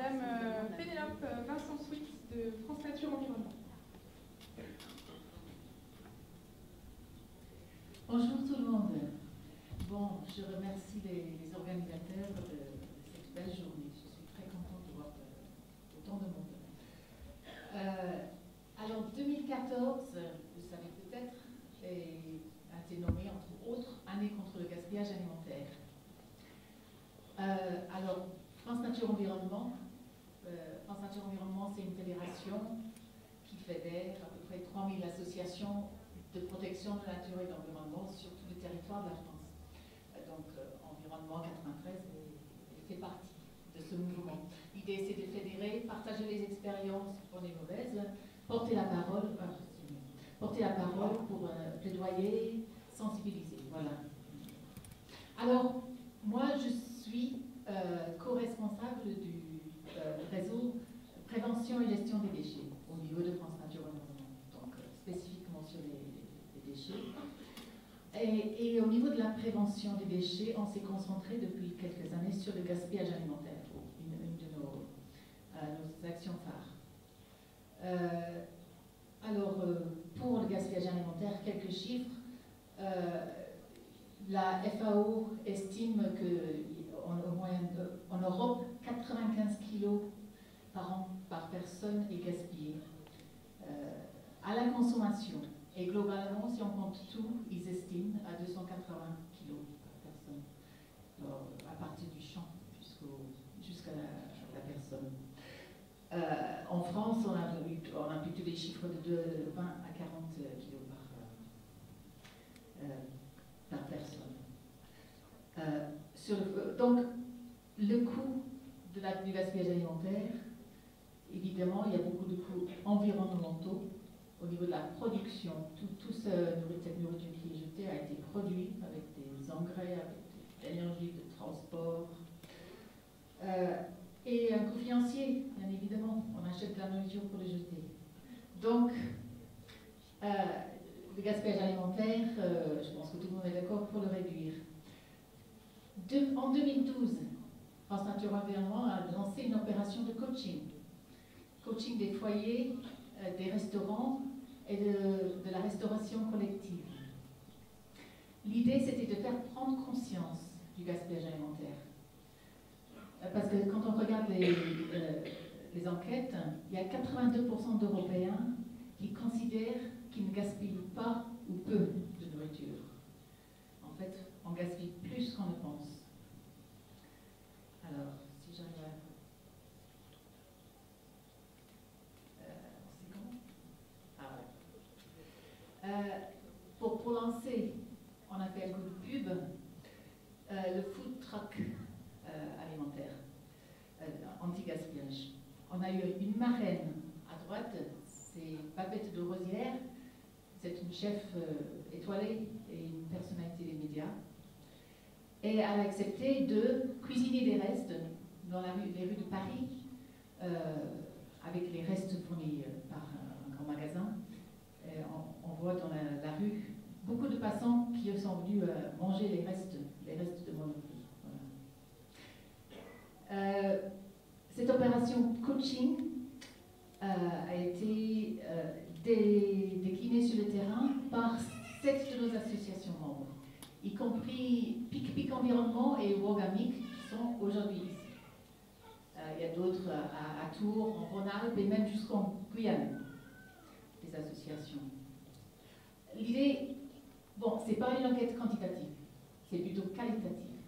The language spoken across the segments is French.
Madame Pénélope Vincent Sweet de France Nature Environnement. Bonjour tout le monde. Bon, je remercie les organisateurs de cette belle journée. Je suis très contente de voir autant de monde. Alors 2014, vous savez peut-être, a été nommée entre autres année contre le gaspillage alimentaire. Alors France Nature Environnement, c'est une fédération qui fédère à peu près 3000 associations de protection de la nature et de l'environnement sur tout le territoire de la France. Donc Environnement 93 fait partie de ce mouvement. L'idée c'est de fédérer, partager les expériences bonnes et mauvaises, porter la parole pour plaidoyer, sensibiliser. Voilà. Alors, moi je suis co-responsable du réseau prévention et gestion des déchets au niveau de France Nature Environnement, donc spécifiquement sur les déchets. Et au niveau de la prévention des déchets, on s'est concentré depuis quelques années sur le gaspillage alimentaire, une de nos actions phares. Alors, pour le gaspillage alimentaire, quelques chiffres. La FAO estime qu'en Europe, 95 kilos par an par personne est gaspillé. À la consommation, et globalement, si on compte tout, ils estiment à 280 kilos par personne, alors, à partir du champ jusqu'à la personne. En France, on a plutôt des chiffres de 20 à 40 kilos par personne. Donc, le coût du gaspillage alimentaire, évidemment, il y a beaucoup de coûts environnementaux au niveau de la production. Cette nourriture qui est jetée a été produite avec des engrais, avec de l'énergie de transport. Et un coût financier, bien évidemment. On achète de la nourriture pour le jeter. Donc, le gaspillage alimentaire, je pense que tout le monde est d'accord pour le réduire. En 2012, France Nature Environnement a lancé une opération de coaching. Coaching des foyers, des restaurants et de la restauration collective. L'idée, c'était de faire prendre conscience du gaspillage alimentaire. Parce que quand on regarde les enquêtes, il y a 82% d'Européens qui considèrent qu'ils ne gaspillent pas ou peu de nourriture. En fait, on gaspille plus qu'on ne pense. Alors, si j'arrive à... c'est comment? Ah ouais. Pour lancer, on a fait un coup de pub, le food truck alimentaire, anti-gaspillage. On a eu une marraine à droite, c'est Babette de Rosière, c'est une chef étoilée et une personnalité des médias. Et elle a accepté de cuisiner des restes dans les rues de Paris, avec les restes fournis par un grand magasin. On voit dans la rue beaucoup de passants qui sont venus manger les restes de Monoprix. Voilà. Cette opération coaching a été déclinée sur le terrain par 7 de nos associations membres, y compris Pic Environnement et Wogamic qui sont aujourd'hui ici. Il y a d'autres à Tours, en Rhône-Alpes et même jusqu'en Guyane, des associations. L'idée, bon, c'est pas une enquête quantitative, c'est plutôt qualitative.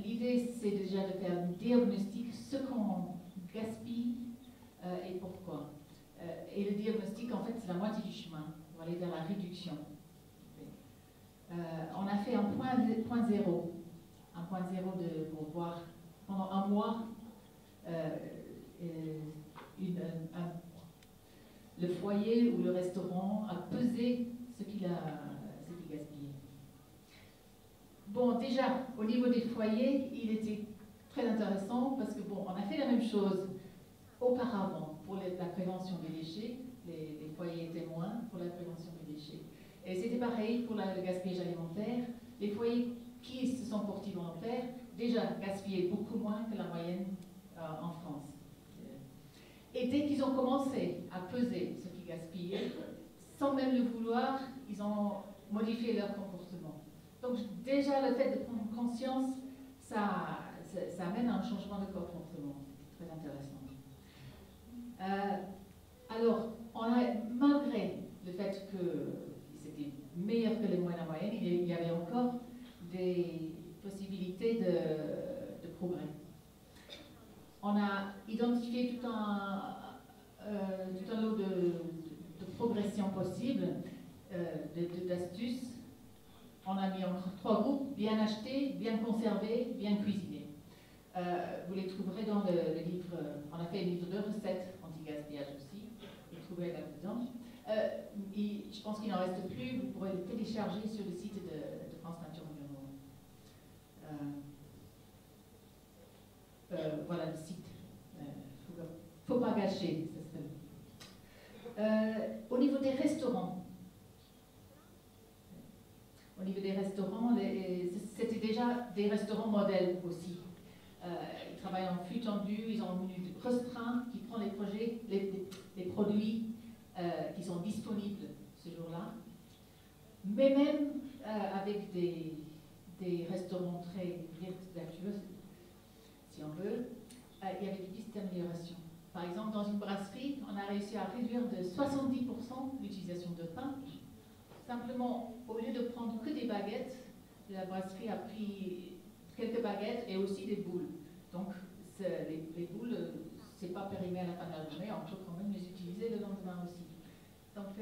L'idée, c'est déjà de faire un diagnostic, ce qu'on gaspille et pourquoi. Et le diagnostic, en fait, c'est la moitié du chemin pour aller vers la réduction. On a fait un point zéro pour voir pendant un mois le foyer ou le restaurant a pesé ce qu'il gaspillait. Bon, déjà, au niveau des foyers, il était très intéressant parce que, bon, on a fait la même chose auparavant pour la prévention des déchets. Les foyers étaient moins pour la prévention des déchets. Et c'était pareil pour le gaspillage alimentaire. Les foyers qui se sont portés volontaires, déjà gaspillaient beaucoup moins que la moyenne Et dès qu'ils ont commencé à peser ce qu'ils gaspillaient, sans même le vouloir, ils ont modifié leur comportement. Donc déjà, le fait de prendre conscience, ça amène à un changement de comportement. C'est très intéressant. Alors, malgré le fait que c'était meilleur que les moyennes moyennes, il y avait encore des possibilités de progrès. On a identifié tout un lot de progression possible, d'astuces. On a mis en 3 groupes: bien acheter, bien conserver, bien cuisiner. Vous les trouverez dans le livre. On a fait un livre de recettes anti-gaspillage aussi. Vous le trouverez là-dedans. Je pense qu'il n'en reste plus. Vous pourrez le télécharger sur le site de France Nature Environnement. Voilà le site. Faut pas gâcher, ça serait. Au niveau des restaurants, c'était déjà des restaurants modèles aussi. Ils travaillent en flux tendu, ils ont un menu restreint qui prend les produits qui sont disponibles ce jour-là. Mais même avec des restaurants très vertueux, si on veut, il y avait des pistes d'amélioration. Par exemple, dans une brasserie, on a réussi à réduire de 70% l'utilisation de pain. Simplement, au lieu de prendre que des baguettes, la brasserie a pris quelques baguettes et aussi des boules. Donc, les boules, c'est pas périmé à la fin de la journée, on peut quand même les utiliser le lendemain aussi. Donc,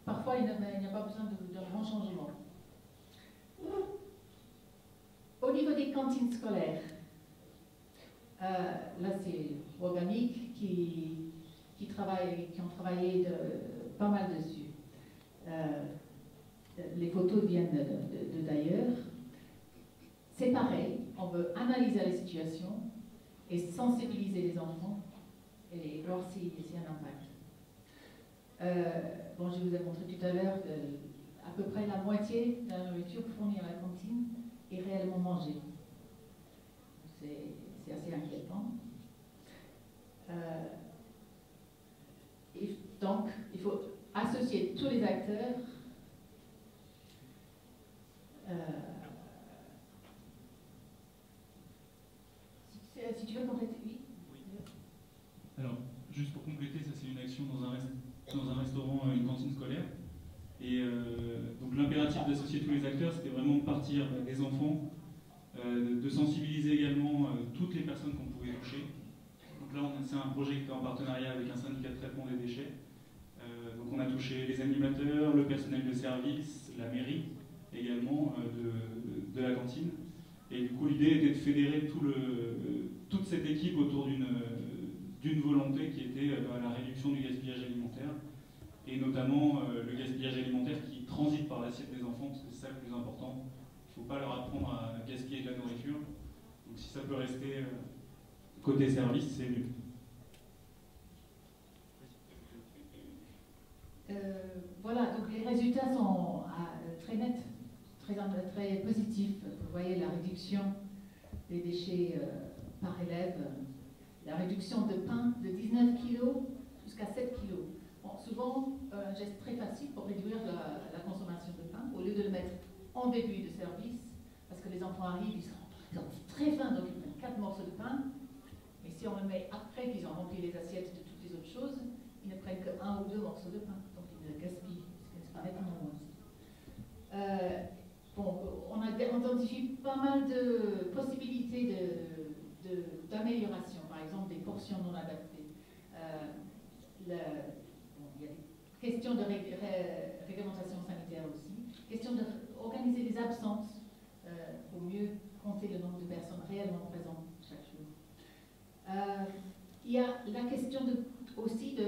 parfois, il n'y a pas besoin d'un grand changement. Au niveau des cantines scolaires, là, c'est Organique qui ont travaillé pas mal dessus. Les photos viennent d'ailleurs. C'est pareil, on veut analyser la situation et sensibiliser les enfants et voir s'il y a un impact. Bon, je vous ai montré tout à l'heure à peu près la moitié de la nourriture fournie à la cantine est réellement mangée. C'est assez inquiétant. Et donc, il faut associer tous les acteurs. Si tu veux compléter, oui. Alors, juste pour compléter, ça c'est une action dans un restaurant, une cantine scolaire. Et donc l'impératif d'associer tous les acteurs, c'était vraiment de partir des enfants, de sensibiliser également toutes les personnes qu'on pouvait toucher. Donc là, c'est un projet qui était en partenariat avec un syndicat de traitement des déchets. Donc on a touché les animateurs, le personnel de service, la mairie également de la cantine. Et du coup, l'idée était de fédérer toute cette équipe autour d'une volonté qui était la réduction du gaspillage alimentaire, et notamment le gaspillage alimentaire qui transite par l'assiette des enfants, parce que c'est ça le plus important. Il ne faut pas leur apprendre à gaspiller de la nourriture. Donc si ça peut rester côté service, c'est mieux. Voilà, donc les résultats sont très nets, très positifs. Vous voyez la réduction des déchets par élève, la réduction de pain de 19 kg jusqu'à 7 kg. Bon, souvent, un geste très facile pour réduire la consommation de pain, au lieu de le mettre en début de service, parce que les enfants arrivent, ils sont très faim, donc ils prennent 4 morceaux de pain. Mais si on le met après qu'ils ont rempli les assiettes de toutes les autres choses, ils ne prennent que 1 ou 2 morceaux de pain, donc ils le gaspillent, ce qui paraît nettement moins. Bon, on a identifié pas mal de possibilités d'amélioration, par exemple des portions non adaptées. Il y a des questions de réglementation sanitaire aussi, question d'organiser les absences pour mieux compter le nombre de personnes réellement présentes chaque jour. Il y a la question aussi de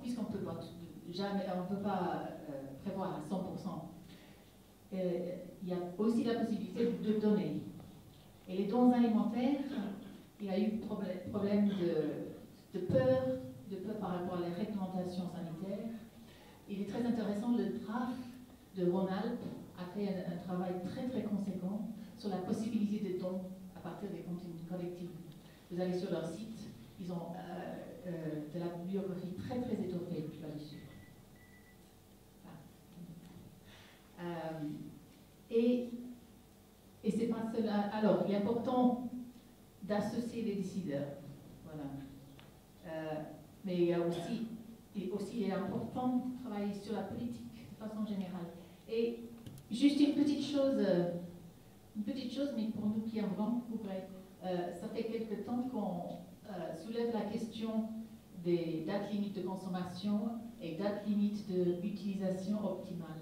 puisqu'on peut pas jamais, on peut pas prévoir à 100%. Il y a aussi la possibilité de donner. Et les dons alimentaires, il y a eu problème de peur par rapport à la réglementation sanitaire. Il est très intéressant, le DRAF de Rhône-Alpes a fait un travail très très conséquent sur la possibilité de dons à partir des cantines collectives. Vous allez sur leur site, ils ont de la bibliographie très très étoffée là-dessus. Et c'est pas cela. Alors, il est important d'associer les décideurs. Voilà. Mais il est important de travailler sur la politique de façon générale. Et juste une petite chose, mais pour nous qui en Vancouver, ça fait quelque temps qu'on soulève la question des dates limites de consommation et dates limites d'utilisation optimale.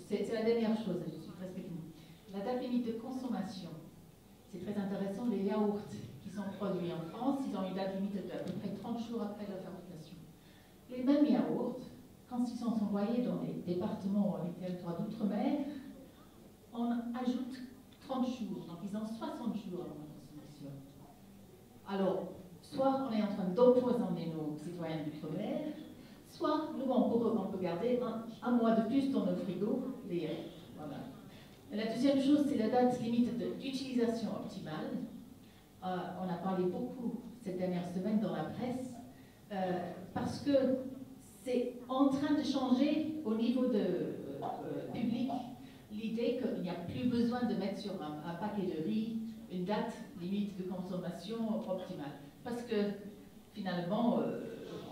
C'est la dernière chose, je suis presque finie. La date limite de consommation, c'est très intéressant, les yaourts qui sont produits en France, ils ont une date limite d'à peu près 30 jours après leur fabrication. Les mêmes yaourts, quand ils sont envoyés dans les départements ou les territoires d'outre-mer, on ajoute 30 jours, donc ils ont 60 jours avant la consommation. Alors, soit on est en train d'empoisonner nos citoyens d'outre-mer, soit nous, on peut garder un mois de plus dans nos frigos, les yaourts. Voilà. Et la deuxième chose, c'est la date limite d'utilisation optimale. On a parlé beaucoup cette dernière semaine dans la presse, parce que c'est en train de changer au niveau public l'idée qu'il n'y a plus besoin de mettre sur un paquet de riz une date limite de consommation optimale. Parce que finalement,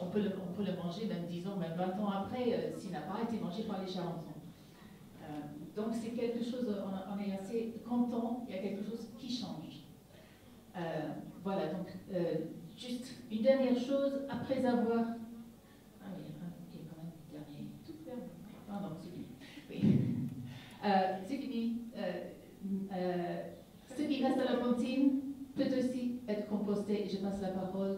on peut le manger même 10 ans, même 20 ans après, s'il n'a pas été mangé par les charançons. Donc c'est quelque chose, on est assez content, il y a quelque chose qui change. Voilà, donc juste une dernière chose, après avoir... Ah oui, ok, quand même, dernier, tout dernier. Ah non, c'est fini. Oui. C'est fini. Ce qui reste à la cantine peut aussi être composté, et je passe la parole